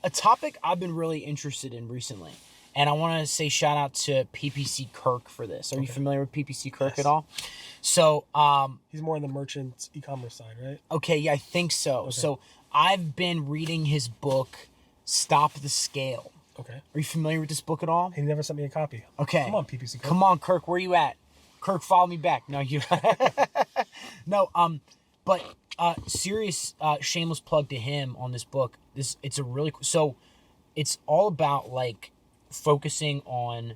a topic I've been really interested in recently, and I want to say shout out to PPC Kirk for this. Are you familiar with PPC Kirk at all? So, he's more on the merchant e-commerce side, right? Okay, yeah, I think so. Okay. So I've been reading his book, Stop the Scale. Okay. Are you familiar with this book at all? He never sent me a copy. Okay. Come on, PPC Kirk. Come on, Kirk. Where you at? Kirk, follow me back. No, you. No. But serious, shameless plug to him on this book. It's a really so. It's all about like focusing on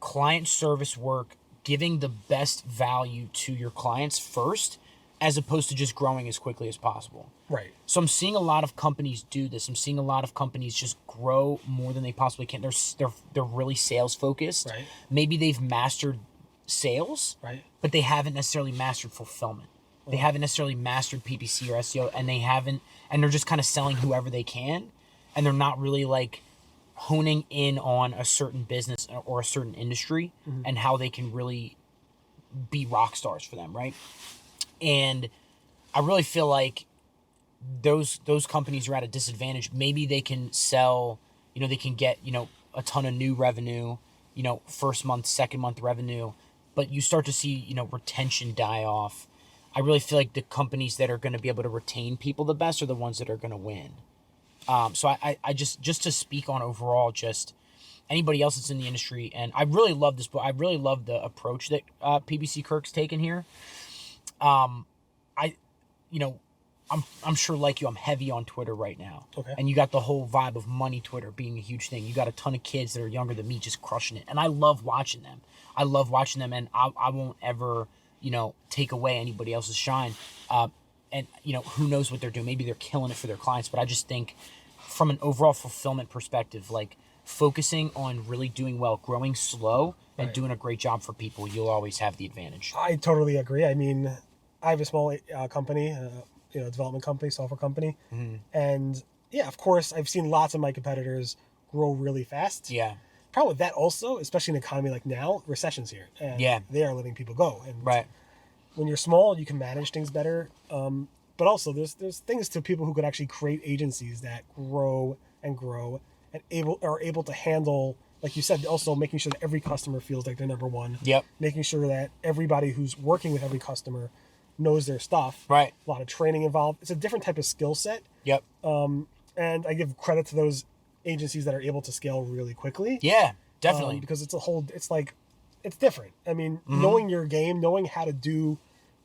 client service work, giving the best value to your clients first, as opposed to just growing as quickly as possible. Right. So I'm seeing a lot of companies do this. I'm seeing a lot of companies just grow more than they possibly can. They're really sales focused. Right. Maybe they've mastered sales, right, but they haven't necessarily mastered fulfillment. They haven't necessarily mastered PPC or SEO, and they're just kind of selling whoever they can, and they're not really like honing in on a certain business or a certain industry and how they can really be rock stars for them, right? And I really feel like those companies are at a disadvantage. Maybe they can sell, they can get, a ton of new revenue, first month, second month revenue, but you start to see, retention die off. I really feel like the companies that are going to be able to retain people the best are the ones that are going to win. So I just to speak on overall, just anybody else that's in the industry, and I really love this book. I really love the approach that PPC Kirk's taken here. I'm sure like you, I'm heavy on Twitter right now. Okay. And you got the whole vibe of money Twitter being a huge thing. You got a ton of kids that are younger than me just crushing it. And I love watching them. And I won't ever, take away anybody else's shine. And who knows what they're doing. Maybe they're killing it for their clients. But I just think from an overall fulfillment perspective, like focusing on really doing well, growing slow, and doing a great job for people, you'll always have the advantage. I totally agree. I mean, I have a small company, development company, software company. Mm-hmm. And yeah, of course, I've seen lots of my competitors grow really fast. Yeah. Problem with that also, especially in an economy like now, recession's here. And they are letting people go. And when you're small, you can manage things better. But also there's things to people who could actually create agencies that grow and are able to handle, like you said, also making sure that every customer feels like they're number one. Yep. Making sure that everybody who's working with every customer knows their stuff. Right. A lot of training involved. It's a different type of skill set. Yep. And I give credit to those agencies that are able to scale really quickly. Yeah, definitely. Because it's different. I mean, knowing your game, knowing how to do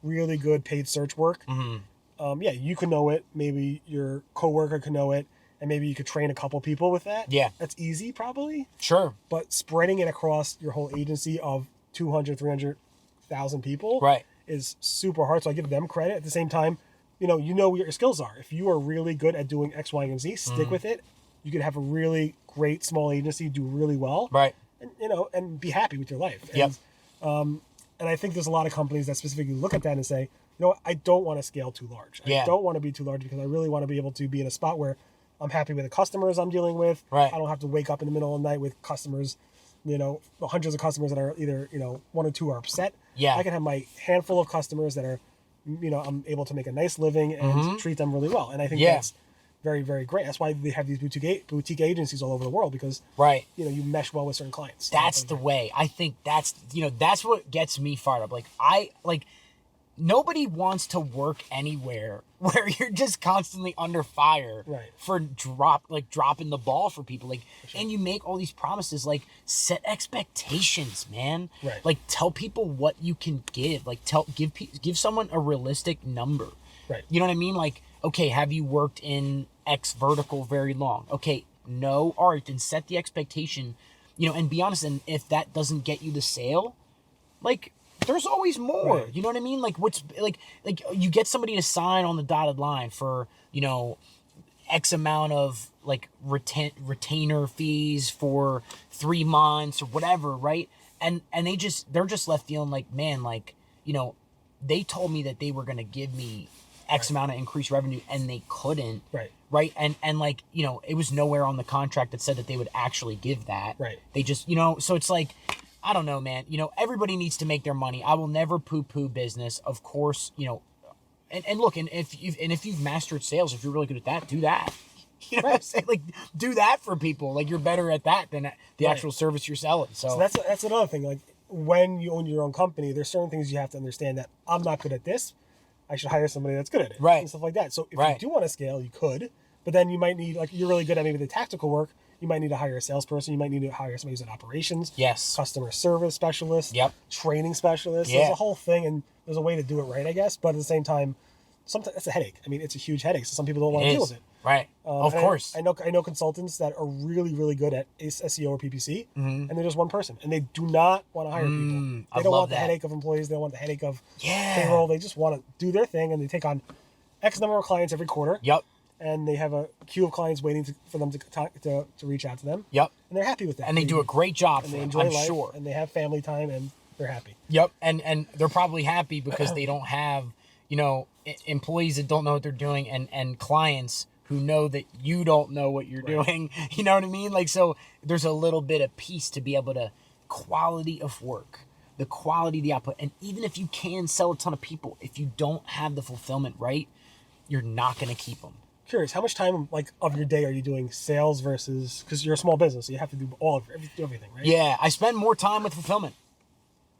really good paid search work. You can know it. Maybe your coworker can know it. And maybe you could train a couple people with that. Yeah. That's easy, probably. Sure. But spreading it across your whole agency of 200, 300,000 people is super hard. So I give them credit. At the same time, you know what your skills are. If you are really good at doing X, Y, and Z, stick with it. You could have a really great small agency, do really well. Right. And, and be happy with your life. Yep. And I think there's a lot of companies that specifically look at that and say, I don't want to scale too large. I don't want to be too large because I really want to be able to be in a spot where I'm happy with the customers I'm dealing with. Right. I don't have to wake up in the middle of the night with customers, hundreds of customers that are either, one or two are upset. Yeah. I can have my handful of customers that are, I'm able to make a nice living and treat them really well. And I think that's very, very great. That's why they have these boutique agencies all over the world because, you mesh well with certain clients. That's the way. I think that's what gets me fired up. Nobody wants to work anywhere where you're just constantly under fire for dropping the ball for people. And you make all these promises, set expectations, man. Right. Tell people what you can give. Give someone a realistic number. Right. You know what I mean? Okay, have you worked in X vertical very long? Okay, no. All right, then set the expectation, and be honest. And if that doesn't get you the sale, there's always more. Right. You know what I mean? What's you get somebody to sign on the dotted line for, X amount of retainer fees for 3 months or whatever, right? And they're just left feeling man, they told me that they were gonna give me X amount of increased revenue and they couldn't. Right. Right. And it was nowhere on the contract that said that they would actually give that. Right. They just, so it's I don't know, man. Everybody needs to make their money. I will never poo-poo business, of course. And look, and if you've mastered sales, if you're really good at that, do that. You know what I'm saying? Like, do that for people. Like, you're better at that than the actual service you're selling. So that's another thing. Like, when you own your own company, there's certain things you have to understand that I'm not good at this. I should hire somebody that's good at it. Right. And stuff like that. So if you do want to scale, you could. But then you might need, like, you're really good at maybe the tactical work. You might need to hire a salesperson. You might need to hire somebody who's in operations. Yes. Customer service specialist. Yep. Training specialist. Yeah. There's a whole thing, and there's a way to do it right, I guess. But at the same time, sometimes it's a headache. I mean, it's a huge headache. So some people don't want to deal with it. Right. Of course. I know consultants that are really, really good at SEO or PPC, and they're just one person, and they do not want to hire people. They don't want the headache of employees. They don't want the headache of payroll. They just want to do their thing, and they take on X number of clients every quarter. Yep. And they have a queue of clients waiting for them to reach out to them. Yep. And they're happy with that. And they do a great job. And they enjoy life. Sure. And they have family time, and they're happy. Yep. And they're probably happy because they don't have, employees that don't know what they're doing, and clients who know that you don't know what you're doing. You know what I mean? Like, so there's a little bit of peace to be able to quality of work, the quality of the output. And even if you can sell a ton of people, if you don't have the fulfillment right, you're not going to keep them. Curious, how much time of your day are you doing sales versus, because you're a small business, so you have to do everything, right? Yeah, I spend more time with fulfillment.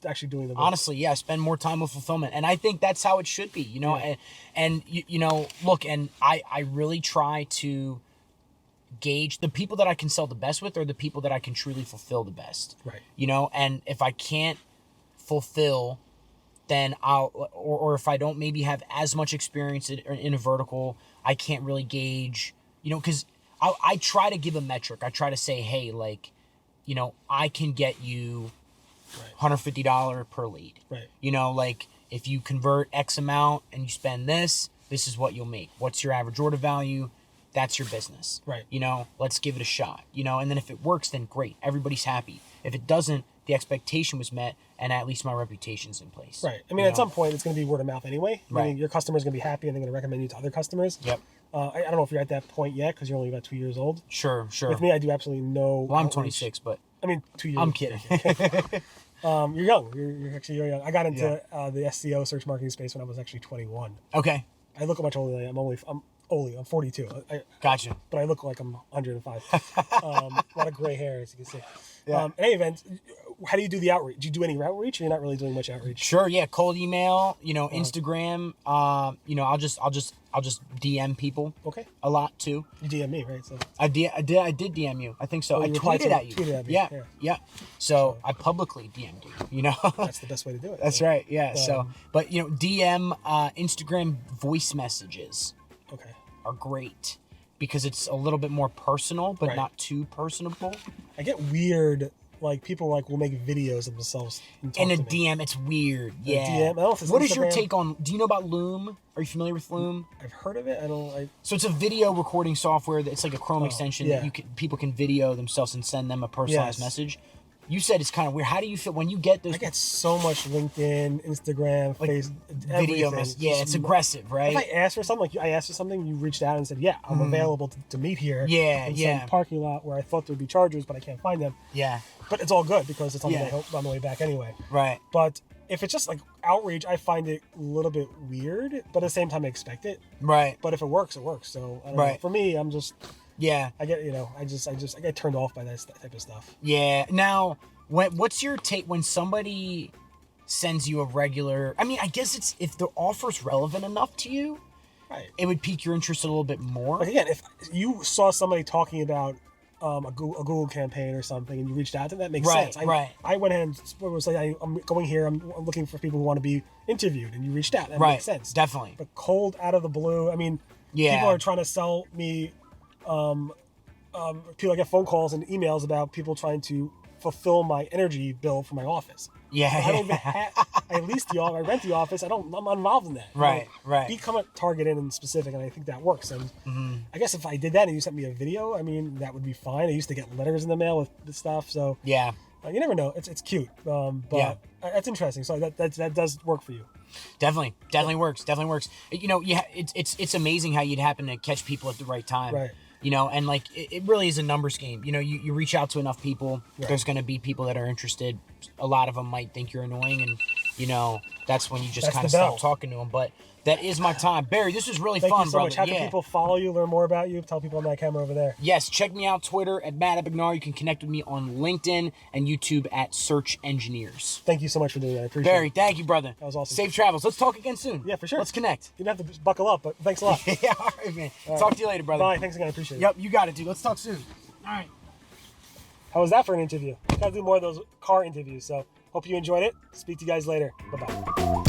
Actually doing the business. Honestly, I spend more time with fulfillment, and I think that's how it should be, and look, and I really try to gauge the people that I can sell the best with are the people that I can truly fulfill the best, right? And if I can't fulfill, then or if I don't maybe have as much experience in a vertical, I can't really gauge, because I try to give a metric. I try to say, hey, like, I can get you $150 per lead. Right. Like, if you convert X amount and you spend this is what you'll make. What's your average order value? That's your business. Right. Let's give it a shot. And then if it works, then great. Everybody's happy. If it doesn't, the expectation was met, and at least my reputation's in place. Right. I mean, at some point, it's going to be word of mouth anyway. Right. I mean, your customer's going to be happy, and they're going to recommend you to other customers. Yep. I don't know if you're at that point yet, because you're only about 2 years old. Sure. With me, I do absolutely no. Well, I'm 26, but. I mean, 2 years. I'm kidding. You're young. You're actually young. I got into the SEO search marketing space when I was actually 21. Okay. I look much older than I am. I'm 42. Gotcha. But I look like I'm 105. A lot of gray hair, as you can see. Yeah. In any event, how do you do the outreach? Do you do any outreach, or you're not really doing much outreach? Sure. Yeah. Cold email. Instagram. I'll just DM people. Okay. A lot too. You DM me, right? So I did DM you. I think so. I tweeted at you. Tweeted at me. Yeah. So I publicly DM'd you. That's the best way to do it. That's right. Yeah. But DM, Instagram voice messages. Okay. Are great because it's a little bit more personal, but right. not too personable. I get weird. Like, people will make videos of themselves in a DM. It's weird. Yeah. DM. I don't know if it's what Instagram. Is your take on? Do you know about Loom? Are you familiar with Loom? I've heard of it. So it's a video recording software. It's like a Chrome extension that people can video themselves and send them a personalized message. You said it's kind of weird. How do you feel when you get those? I get so much LinkedIn, Instagram, Facebook, video messages. Yeah, it's aggressive, right? If I asked for something, you reached out and said, "Yeah, I'm available to meet here." Yeah, in some parking lot where I thought there would be chargers, but I can't find them. Yeah, but it's all good because it's on the way back anyway. Right. But if it's just like outreach, I find it a little bit weird, but at the same time, I expect it. Right. But if it works, it works. So I don't know. For me, I'm just. Yeah. I get I get turned off by that type of stuff. Yeah. Now, what's your take when somebody sends you a regular? I mean, I guess it's if the offer's relevant enough to you, right? It would pique your interest a little bit more. Like, again, if you saw somebody talking about a Google campaign or something, and you reached out to them, that makes sense. I went ahead and was like, I'm going here. I'm looking for people who want to be interviewed, and you reached out. That makes sense. Definitely. But cold out of the blue. I mean, people are trying to sell me. People, I get phone calls and emails about people trying to fulfill my energy bill for my office. Yeah. So I don't even I lease the office, I rent the office. I'm not involved in that. Right. Become targeted and specific, and I think that works. And I guess if I did that and you sent me a video, I mean, that would be fine. I used to get letters in the mail with the stuff. So yeah, you never know. It's cute. But that's interesting. So that does work for you. Definitely works. It's amazing how you'd happen to catch people at the right time. Right. And like it really is a numbers game. You reach out to enough people, there's going to be people that are interested. A lot of them might think you're annoying, and that's when you just kind of stop talking to them. But That is my time. Barry, this was really fun, Thank you so brother. much. How can people follow you, learn more about you? Tell people on that camera over there. Yes, check me out Twitter at Matt Abbagnaro. You can connect with me on LinkedIn and YouTube at Search Engineers. Thank you so much for doing that. I appreciate Barry, it. thank you, brother. That was awesome. Safe travels. Let's talk again soon. Yeah, for sure. Let's connect. You don't have to buckle up, but thanks a lot. Yeah, all right, man. All right. Talk to you later, brother. Bye. Thanks again. I appreciate it. Yep, you got it, dude. Let's talk soon. All right. How was that for an interview? Gotta do more of those car interviews. So hope you enjoyed it. Speak to you guys later. Bye-bye.